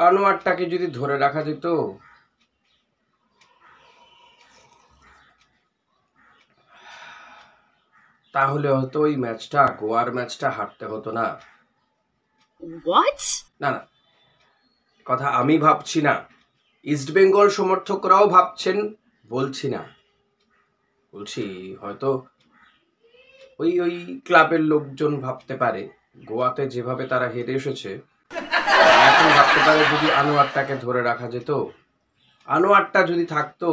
আনোয়ারটাকে যদি ধরে রাখা যেত, তাহলে হয়তো ওই ম্যাচটা, গোয়ার ম্যাচটা হারতে হতো না। না না, কথা আমি ভাবছি না, ইস্টবেঙ্গল সমর্থকরাও ভাবছেন, বলছি না, বলছি হয়তো ওই ওই ক্লাবের লোকজন ভাবতে পারে গোয়াতে যেভাবে তারা হেরে এসেছে, এখন ভাবতে পারে যদি আনোয়ারটাকে ধরে রাখা যেত, আনোয়ারটা যদি থাকতো।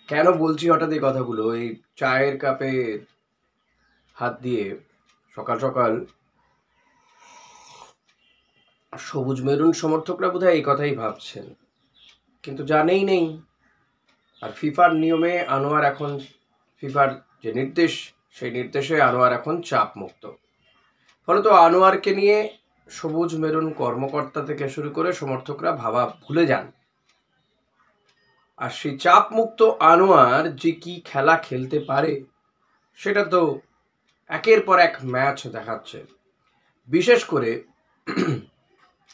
কেন বলছি হঠাৎ এই কথাগুলো, এই চায়ের কাপে হাত দিয়ে সকাল সকাল সবুজ মেরুন সমর্থকরা বোধহয় এই কথাই ভাবছেন, কিন্তু জানেই নেই। আর ফিফার নিয়মে আনোয়ার এখন, ফিফার যে নির্দেশ, সেই নির্দেশে আনোয়ার এখন চাপ মুক্ত। ফলত আনোয়ারকে নিয়ে সবুজ মেরুন কর্মকর্তা থেকে শুরু করে সমর্থকরা ভাবা ভুলে যান। আর সেই চাপ মুক্ত আনোয়ার যে কি খেলা খেলতে পারে সেটা তো একের পর এক ম্যাচ দেখাচ্ছে। বিশেষ করে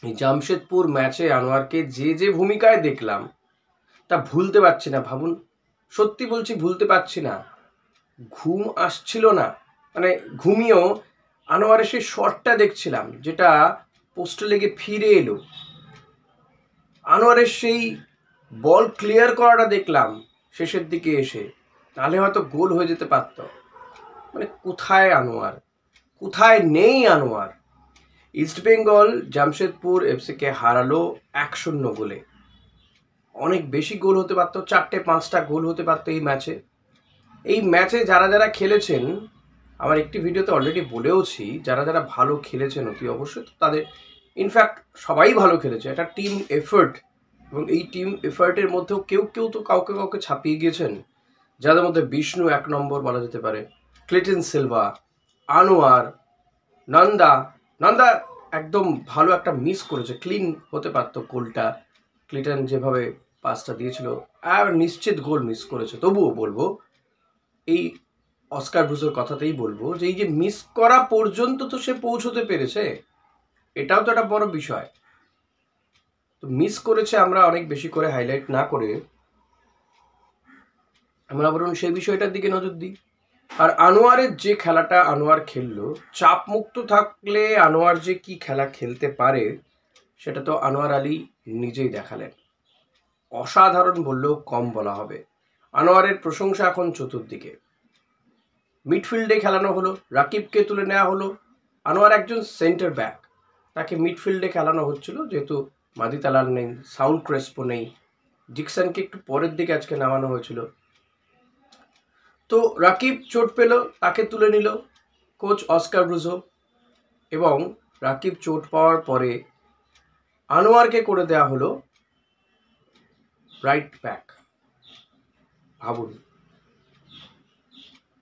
এই জামশেদপুর ম্যাচে আনোয়ারকে যে যে ভূমিকায় দেখলাম তা ভুলতে পারছি না। ভাবুন, সত্যি বলছি, ভুলতে পারছি না। ঘুম আসছিল না, মানে ঘুমিয়েও আনোয়ারের সেই শটটা দেখছিলাম যেটা পোস্টে লেগে ফিরে এলো, আনোয়ারের সেই বল ক্লিয়ার করাটা দেখলাম শেষের দিকে এসে, নাহলে হয়তো গোল হয়ে যেতে পারত। মানে কোথায় আনোয়ার, কোথায় নেই আনোয়ার। ইস্টবেঙ্গল জামশেদপুর এফসিকে হারালো 1-0 গোলে। অনেক বেশি গোল হতে পারত, 4-5টা গোল হতে পারত এই ম্যাচে। এই ম্যাচে যারা যারা খেলেছেন, আমার একটি ভিডিওতে অলরেডি বলেওছি, যারা যারা ভালো খেলেছেন অতি অবশ্যই তাদের, ইনফ্যাক্ট সবাই ভালো খেলেছে, একটা টিম এফার্ট, এবং এই টিম এফার্টের মধ্যেও কেউ কেউ তো কাউকে কাউকে ছাপিয়ে গিয়েছেন, যাদের মধ্যে বিষ্ণু 1 নম্বর বলা যেতে পারে, ক্লিটন সিলভা, আনোয়ার, নন্দা একদম ভালো একটা মিস করেছে, ক্লিন হতে পারত গোলটা, ক্লিটন যেভাবে পাসটা দিয়েছিল, আর নিশ্চিত গোল মিস করেছে। তবুও বলবো, এই অস্কার ব্রুজের কথাতেই বলবো যে এই যে মিস করা পর্যন্ত তো সে পৌঁছতে পেরেছে, এটাও তো একটা বড় বিষয়। তো মিস করেছে, আমরা অনেক বেশি করে হাইলাইট না করে আমরা বরং সেই বিষয়টার দিকে নজর দিই। আর আনোয়ারের যে খেলাটা আনোয়ার খেললো, চাপ মুক্ত থাকলে আনোয়ার যে কি খেলা খেলতে পারে সেটা তো আনোয়ার আলী নিজেই দেখালেন। অসাধারণ বললেও কম বলা হবে। আনোয়ারের প্রশংসা এখন চতুর্দিকে। মিডফিল্ডে খেলানো হলো, রাকিবকে তুলে নেওয়া হলো। আনোয়ার একজন সেন্টার ব্যাক, তাকে মিডফিল্ডে খেলানো হচ্ছিল, যেহেতু মাদি তালাল নেই, সাউল ক্রেসপো নেই, ডিকসনকে একটু পরের দিকে আজকে নামানো হয়েছিল। তো রাকিব চোট পেল, তাকে তুলে নিল কোচ অস্কার ব্রুজো, এবং রাকিব চোট পাওয়ার পরে আনোয়ারকে করে দেয়া হলো রাইট ব্যাক। ভাবুন,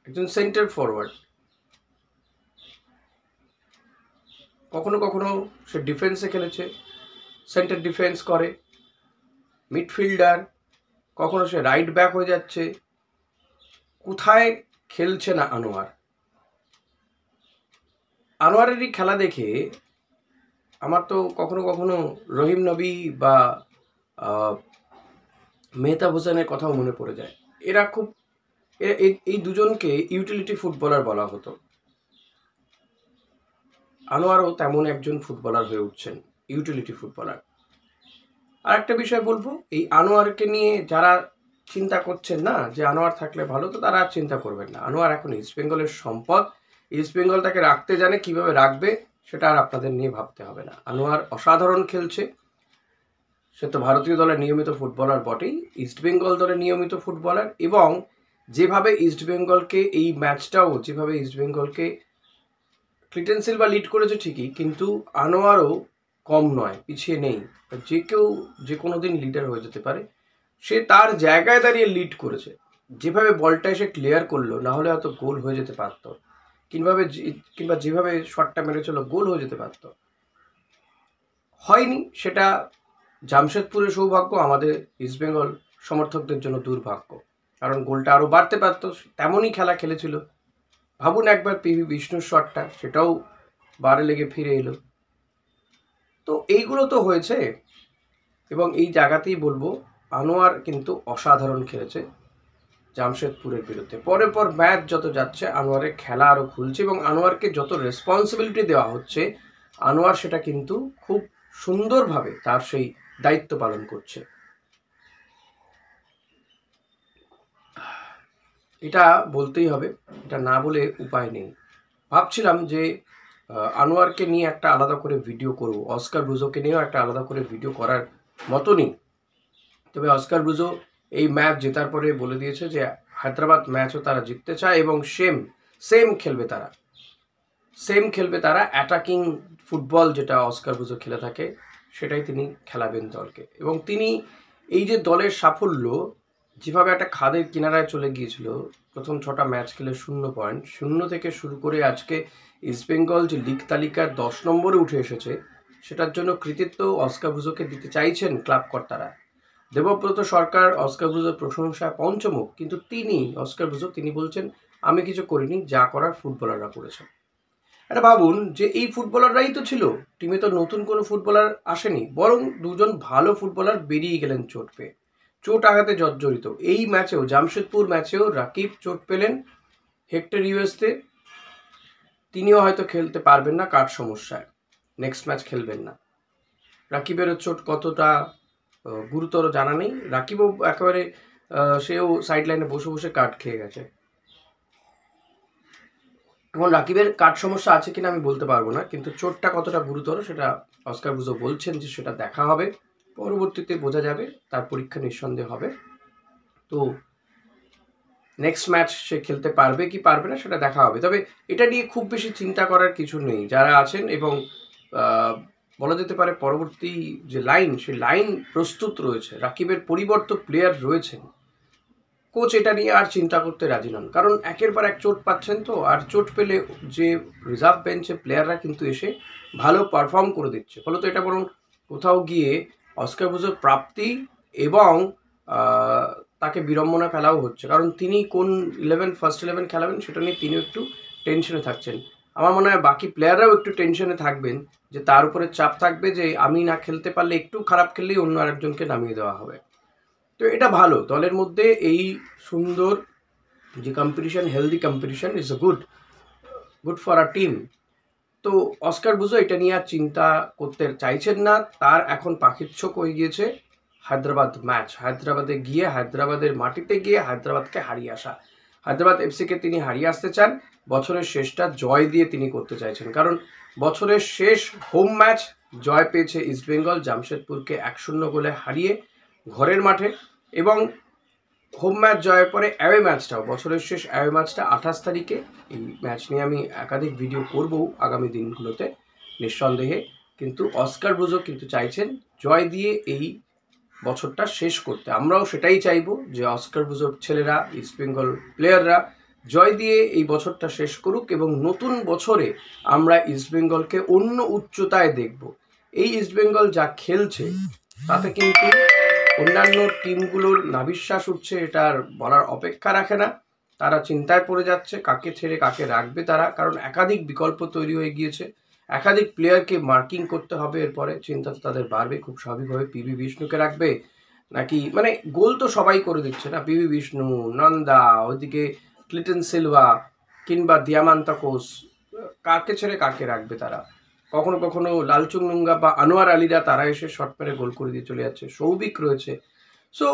একজন সেন্টার ফরওয়ার্ড, কখনো কখনো সে ডিফেন্সে খেলেছে, সেন্টার ডিফেন্স করে, মিডফিল্ডার, কখনো সে রাইট ব্যাক হয়ে যাচ্ছে। কোথায় খেলছে না আনোয়ার? আনোয়ারেরই খেলা দেখে আমার তো কখনো কখনো রহিম নবী বা মেহতাব হোসেনের কথাও মনে পড়ে যায়। এরা খুব, এই দুজনকে ইউটিলিটি ফুটবলার বলা হতো। আনোয়ারও তেমন একজন ফুটবলার হয়ে উঠছেন, ইউটিলিটি ফুটবলার। আর একটা বিষয় বলবো, এই আনোয়ারকে নিয়ে যারা চিন্তা করছেন না যে আনোয়ার থাকলে ভালো, তো তারা আর চিন্তা করবেন না। আনোয়ার এখন ইস্টবেঙ্গলের সম্পদ, ইস্টবেঙ্গল তাকে রাখতে জানে, কিভাবে রাখবে সেটা আর আপনাদের নিয়ে ভাবতে হবে না। আনোয়ার অসাধারণ খেলছে, সে তো ভারতীয় দলের নিয়মিত ফুটবলার বটেই, ইস্টবেঙ্গল দলের নিয়মিত ফুটবলার, এবং যেভাবে ইস্টবেঙ্গলকে এই ম্যাচটাও, যেভাবে ইস্টবেঙ্গলকে ক্লিটন সিলভা লিড করেছে ঠিকই, কিন্তু আনোয়ারও কম নয়, পিছিয়ে নেই। যে কেউ যে কোনো দিন লিডার হয়ে যেতে পারে, সে তার জায়গায় দাঁড়িয়ে লিড করেছে। যেভাবে বলটা এসে ক্লিয়ার করলো, না হলে হয়তো গোল হয়ে যেতে পারত, কিংবা যেভাবে শটটা মেরেছিল গোল হয়ে যেতে পারত, হয়নি। সেটা জামশেদপুরের সৌভাগ্য, আমাদের ইস্টবেঙ্গল সমর্থকদের জন্য দুর্ভাগ্য, কারণ গোলটা আরও বাড়তে পারত। তেমনই খেলা খেলেছিল। ভাবুন একবার পিভি বিষ্ণুর শটটা, সেটাও বারে লেগে ফিরে এলো। তো এইগুলো তো হয়েছে, এবং এই জায়গাতেই বলবো আনোয়ার কিন্তু অসাধারণ খেলেছে জামশেদপুরের বিরুদ্ধে। পরের পর ম্যাচ যত যাচ্ছে আনোয়ারের খেলা আরও খুলছে, এবং আনোয়ারকে যত রেসপন্সিবিলিটি দেওয়া হচ্ছে আনোয়ার সেটা কিন্তু খুব সুন্দরভাবে তার সেই দায়িত্ব পালন করছে। এটা বলতেই হবে, এটা না বলে উপায় নেই। ভাবছিলাম যে আনোয়ারকে নিয়ে একটা আলাদা করে ভিডিও করব, অস্কার ব্রুজোকে নিয়েও একটা আলাদা করে ভিডিও করার মতনই। তবে অস্কার ব্রুজো এই ম্যাচ জেতার পরে বলে দিয়েছে যে হায়দ্রাবাদ ম্যাচও তারা জিততে চায়, এবং সেম খেলবে তারা অ্যাটাকিং ফুটবল, যেটা অস্কার ব্রুজো খেলে থাকে সেটাই তিনি খেলাবেন দলকে। এবং তিনি এই যে দলের সাফল্য, যেভাবে একটা খাদের কিনারায় চলে গিয়েছিল, প্রথম 6টা ম্যাচ খেলে 0 পয়েন্ট, 0 থেকে শুরু করে আজকে ইস্টবেঙ্গল যে লিগ তালিকার 10 নম্বরে উঠে এসেছে, সেটার জন্য কৃতিত্ব অস্কার ব্রুজোকে দিতে চাইছেন ক্লাব কর্তারা। দেবব্রত সরকার অস্কার ব্রুজোর প্রশংসায় পঞ্চমুখ, কিন্তু অস্কার ব্রুজো তিনি বলছেন আমি কিছু করিনি, যা করার ফুটবলাররা করেছে। এটা ভাবুন যে এই ফুটবলাররাই তো ছিল টিমে, তো নতুন কোনো ফুটবলার আসেনি, বরং দুজন ভালো ফুটবলার বেরিয়ে গেলেন চোট পেয়ে, চোট আঘাতে জর্জরিত। এই ম্যাচেও জামশেদপুর ম্যাচেও রাকিব চোট পেলেন হেক্টর ইউএসতে, তিনিও হয়তো খেলতে পারবেন না কার্ড সমস্যায়, নেক্সট ম্যাচ খেলবেন না। রাকিবেরও চোট কতটা গুরুতর জানা নেই, রাকিবও একেবারে সেও সাইড লাইনে বসে বসে কার্ড খেয়ে গেছে। এখন রাকিবের কার্ড সমস্যা আছে কিনা আমি বলতে পারবো না, কিন্তু চোটটা কতটা গুরুতর সেটা অস্কার ব্রুজো বলছেন যে সেটা দেখা হবে, পরবর্তীতে বোঝা যাবে, তার পরীক্ষা নিঃসন্দেহ হবে। তো নেক্সট ম্যাচ সে খেলতে পারবে কি পারবে না সেটা দেখা হবে। তবে এটা নিয়ে খুব বেশি চিন্তা করার কিছু নেই যারা আছেন, এবং বলা যেতে পারে পরবর্তী যে লাইন, সেই লাইন প্রস্তুত রয়েছে, রাকিবের পরিবর্ত প্লেয়ার রয়েছেন। কোচ এটা নিয়ে আর চিন্তা করতে রাজি নন, কারণ একের পর এক চোট পাচ্ছেন, তো আর চোট পেলে যে রিজার্ভ বেঞ্চে প্লেয়াররা কিন্তু এসে ভালো পারফর্ম করে দিচ্ছে। ফলত এটা বরং কোথাও গিয়ে অস্কার ব্রুজোর প্রাপ্তি এবং তাকে বিড়ম্বনা ফেলাও হচ্ছে, কারণ তিনি কোন ফার্স্ট 11 খেলাবেন সেটা নিয়ে তিনিও একটু টেনশনে থাকছেন। আমার মনে হয় বাকি প্লেয়াররাও একটু টেনশনে থাকবেন, যে তার উপরে চাপ থাকবে যে আমি না খেলতে পারলে, একটু খারাপ খেললেই অন্য আরেকজনকে নামিয়ে দেওয়া হবে। তো এটা ভালো, দলের মধ্যে এই সুন্দর যে competition, healthy competition is a good for a team. তো অস্কার ব্রুজো এটা নিয়ে আর চিন্তা করতে চাইছেন না, তার এখন পাখির চোখ হয়ে গিয়েছে হায়দ্রাবাদ ম্যাচ, হায়দ্রাবাদে গিয়ে, হায়দ্রাবাদের মাটিতে গিয়ে হায়দ্রাবাদকে হারিয়ে আসা। হায়দ্রাবাদ এফসিকে তিনি হারিয়ে আসতে চান, বছরের শেষটা জয় দিয়ে তিনি করতে চাইছেন, কারণ বছরের শেষ হোম ম্যাচ জয় পেয়েছে ইস্টবেঙ্গল জামশেদপুরকে 1-0 গোলে হারিয়ে ঘরের মাঠে, এবং হোম ম্যাচ জয়ের পরে অ্যাওয়ে ম্যাচটাও, বছরের শেষ অ্যাওয়ে ম্যাচটা 28 তারিখে। এই ম্যাচ নিয়ে আমি একাধিক ভিডিও করব আগামী দিনগুলোতে নিঃসন্দেহে, কিন্তু অস্কার ব্রুজো কিন্তু চাইছেন জয় দিয়ে এই বছরটা শেষ করতে। আমরাও সেটাই চাইবো যে অস্কার ব্রুজোর ছেলেরা, ইস্টবেঙ্গল প্লেয়াররা জয় দিয়ে এই বছরটা শেষ করুক, এবং নতুন বছরে আমরা ইস্টবেঙ্গলকে অন্য উচ্চতায় দেখব। এই ইস্টবেঙ্গল যা খেলছে তাতে কিন্তু অন্যান্য টিমগুলোর নাভিশ্বাস উঠছে, এটার বলার অপেক্ষা রাখে না। তারা চিন্তায় পড়ে যাচ্ছে কাকে ছেড়ে কাকে রাখবে তারা, কারণ একাধিক বিকল্প তৈরি হয়ে গিয়েছে, একাধিক প্লেয়ারকে মার্কিং করতে হবে, এরপরে চিন্তা তো তাদের বাড়বে খুব স্বাভাবিকভাবে। পিবি বিষ্ণুকে রাখবে নাকি, মানে গোল তো সবাই করে দিচ্ছে না, পিবি বিষ্ণু, নন্দা, ওইদিকে ক্লিটন সিলভা কিংবা দিয়ামান্তাকোস, কাকে ছেড়ে কাকে রাখবে তারা। কখনো কখনো লালচুং নুঙ্গা বা আনোয়ার আলীরা তারা এসে শর্ট মেরে গোল করে দিয়ে চলে যাচ্ছে, সৌভিক রয়েছে। সো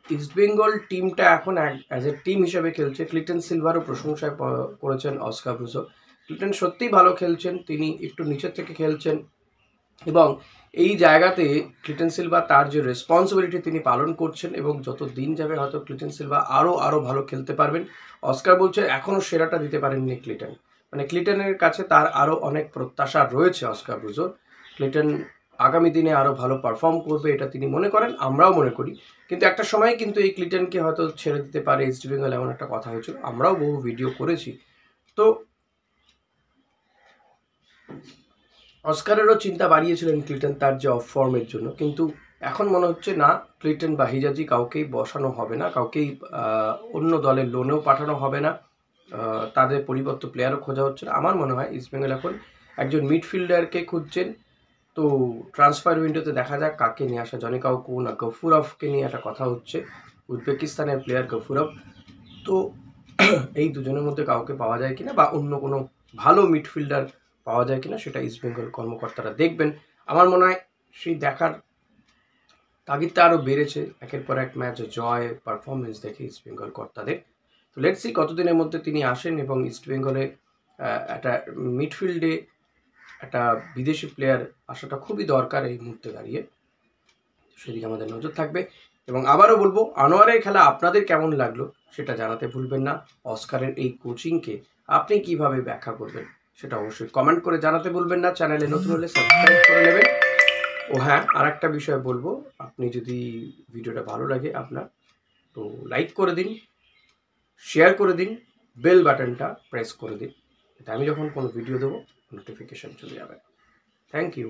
ইস্টবেঙ্গল টিমটা এখন অ্যাজ এ টিম হিসেবে খেলছে। ক্লিটন সিলভারও প্রশংসায় করেছেন অস্কার ব্রুজো, ক্লিটন সত্যিই ভালো খেলছেন, তিনি একটু নিচের থেকে খেলছেন, এবং এই জায়গাতে ক্লিটন সিলভা তার যে রেসপন্সিবিলিটি তিনি পালন করছেন, এবং যত দিন যাবে হয়তো ক্লিটন সিলভা আরও ভালো খেলতে পারবেন। অস্কার বলছে এখনও সেরাটা দিতে পারেননি ক্লিটন, মানে ক্লিটনের কাছে তার আরও অনেক প্রত্যাশা রয়েছে অস্কার ব্রুজোর। ক্লিটন আগামী দিনে আরও ভালো পারফর্ম করবে এটা তিনি মনে করেন, আমরাও মনে করি, কিন্তু একটা সময় কিন্তু এই ক্লিটনকে হয়তো ছেড়ে দিতে পারে ইস্টবেঙ্গল, এমন একটা কথা হয়েছিল, আমরাও বহু ভিডিও করেছি। তো অস্কারেরও চিন্তা বাড়িয়েছিলেন ক্লিটন তার যে অফ ফর্মের জন্য, কিন্তু এখন মনে হচ্ছে না, ক্লিটন বা হিজাজি কাউকেই বসানো হবে না, কাউকেই অন্য দলের লোনেও পাঠানো হবে না, তাদের পরিবর্তে প্লেয়ারও খোঁজা হচ্ছে না। আমার মনে হয় ইস্টবেঙ্গল এখন একজন মিডফিল্ডারকে খুঁজছেন, তো ট্রান্সফার উইন্ডোতে দেখা যাক কাকে নিয়ে আসা, জনি কাউকু না গফুরভকে নিয়ে একটা কথা হচ্ছে, উজবেকিস্তানের প্লেয়ার গফুরভ। তো এই দুজনের মধ্যে কাউকে পাওয়া যায় কিনা বা অন্য কোনো ভালো মিডফিল্ডার পাওয়া যায় কিনা সেটা ইস্টবেঙ্গল কর্মকর্তারা দেখবেন। আমার মনে হয় সেই দেখার তাগিদটা আরও বেড়েছে একের পর এক ম্যাচ জয় পারফরমেন্স দেখে ইস্টবেঙ্গল কর্তাদের। তো লেটস সি কতদিনের মধ্যে তিনি আসেন এবং ইস্টবেঙ্গলে একটা মিডফিল্ডে একটা বিদেশি প্লেয়ার আসাটা খুবই দরকার এই মুহূর্তে দাঁড়িয়ে, সেদিকে আমাদের নজর থাকবে। এবং আবারও বলবো, আনোয়ারের খেলা আপনাদের কেমন লাগলো সেটা জানাতে ভুলবেন না। অস্কারের এই কোচিংকে আপনি কিভাবে ব্যাখ্যা করবেন সেটা অবশ্যই কমেন্ট করে জানাতে ভুলবেন না। চ্যানেলে নতুন হলে সাবস্ক্রাইব করে নেবেন। ও হ্যাঁ, আর একটা বিষয় বলবো, আপনি যদি ভিডিওটা ভালো লাগে আপনার, তো লাইক করে দিন, শেয়ার করে দিন, বেল বাটনটা প্রেস করে দিন, এটা আমি যখন কোনো ভিডিও দেবো নোটিফিকেশন চলে যাবে। Thank you.